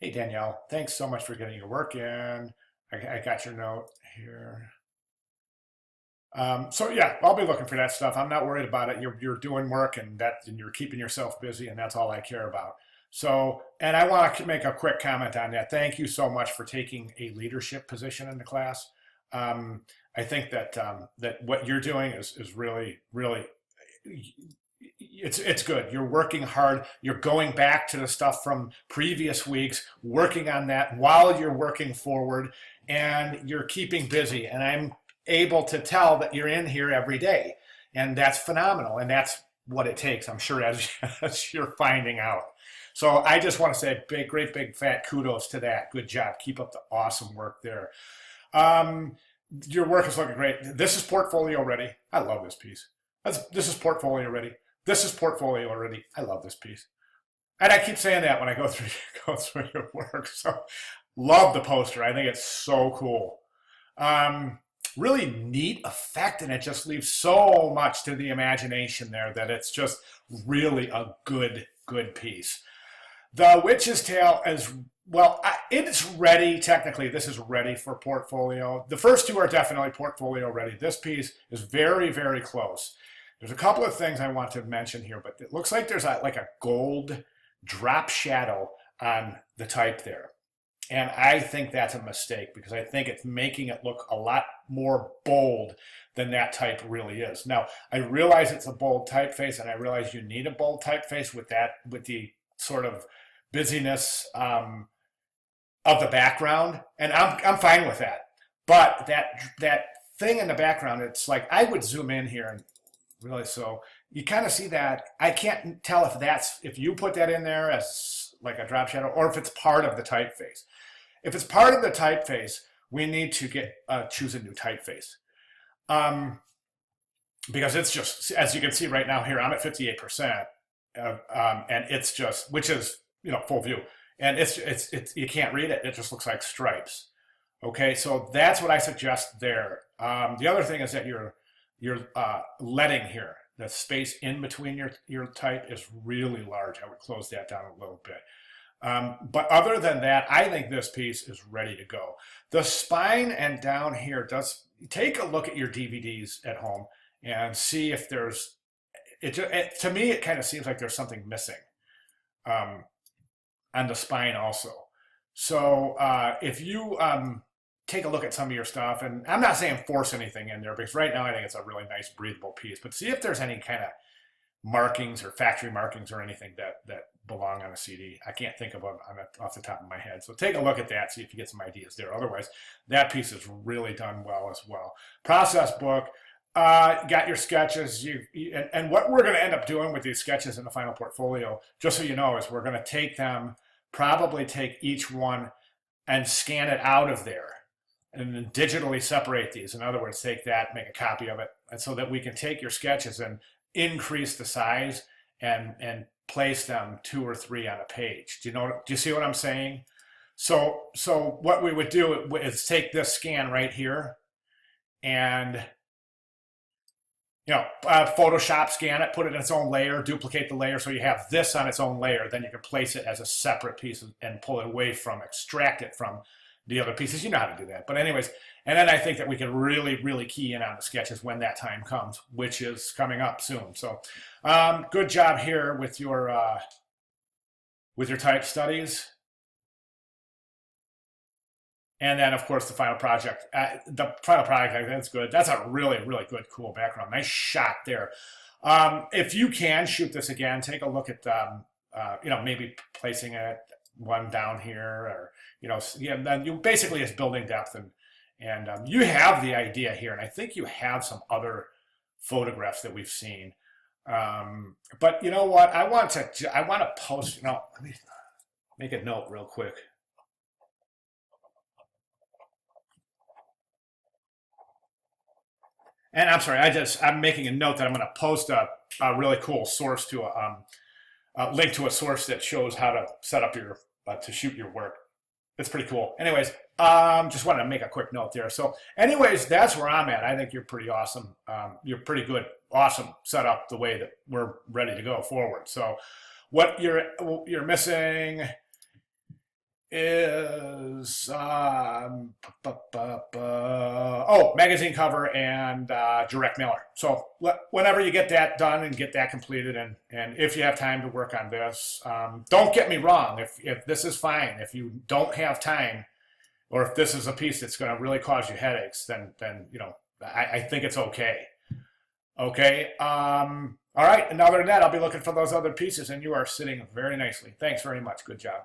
Hey Danielle, thanks so much for getting your work in. I got your note here. So yeah, I'll be looking for that stuff. I'm not worried about it. You're doing work and you're keeping yourself busy, and that's all I care about. So, and I want to make a quick comment on that. Thank you so much for taking a leadership position in the class. Um, I think that what you're doing is really it's good. You're working hard. You're going back to the stuff from previous weeks, working on that while you're working forward, and you're keeping busy. And I'm able to tell that you're in here every day, and that's phenomenal. And that's what it takes, I'm sure, as, as you're finding out. So I just want to say big, great, big, fat kudos to that. Good job. Keep up the awesome work there. Um, your work is looking great. This is portfolio ready. I love this piece. This is portfolio ready. This is portfolio ready. I love this piece. And I keep saying that when I go through go through your work. So love the poster. I think it's so cool. Um, Really neat effect, and it just leaves so much to the imagination there that it's just really a good piece. The Witch's Tale is, well, it's ready. Technically, this is ready for portfolio. The first two are definitely portfolio ready. This piece is very close. There's a couple of things I want to mention here, but it looks like there's like a gold drop shadow on the type there. And I think that's a mistake because I think it's making it look a lot more bold than that type really is. Now, I realize it's a bold typeface, and I realize you need a bold typeface with that, with the sort of busyness of the background, and I'm fine with that. But that thing in the background, it's like I would zoom in here and really, so you kind of see that. I can't tell if that's if you put that in there as like a drop shadow or if it's part of the typeface. If it's part of the typeface, we need to get choose a new typeface. Um, because it's just, as you can see right now here, I'm at 58%, and it's just, which is, full view, and it's you can't read it. It just looks like stripes. Okay, so that's what I suggest there. The other thing is that your leading here, the space in between your type is really large. I would close that down a little bit. But other than that, I think this piece is ready to go. The spine and down here does, take a look at your DVDs at home and see if there's, to me, it kind of seems like there's something missing um, on the spine also. So if you take a look at some of your stuff, and I'm not saying force anything in there because right now I think it's a really nice breathable piece, but see if there's any kind of markings or factory markings or anything that belong on a CD. I can't think of them off the top of my head. So take a look at that, see if you get some ideas there. Otherwise, that piece is really done well as well. Process book, got your sketches. And what we're going to end up doing with these sketches in the final portfolio, just so you know, is we're going to take them, probably take each one and scan it out of there and then digitally separate these. In other words, take that, make a copy of it, and so that we can take your sketches and increase the size and place them two or three on a page. Do you see what I'm saying? So what we would do is take this scan right here and Photoshop scan it, put it in its own layer, duplicate the layer so you have this on its own layer. Then you can place it as a separate piece and pull it away from, extract it from the other pieces. You know how to do that. But anyways, and then I think that we can really key in on the sketches when that time comes, which is coming up soon. So good job here with your type studies. And then, of course, the final project. That's good. That's a really good, cool background. Nice shot there. If you can shoot this again, take a look at, maybe placing it one down here, or then you basically it's building depth, and you have the idea here, and I think you have some other photographs that we've seen. But you know what? I want to post. Let me make a note real quick. And I'm sorry, I'm making a note that I'm going to post a really cool source to a link to a source that shows how to set up your to shoot your work. It's pretty cool. Anyways, just wanted to make a quick note there. So, anyways, that's where I'm at. I think you're pretty awesome. You're pretty good, awesome setup the way that we're ready to go forward. So, what you're missing is magazine cover and direct mailer. So whenever you get that done and get that completed, and if you have time to work on this, don't get me wrong. If this is fine, if you don't have time, or if this is a piece that's going to really cause you headaches, then I think it's okay. Okay. All right. And other than that, I'll be looking for those other pieces, and you are sitting very nicely. Thanks very much. Good job.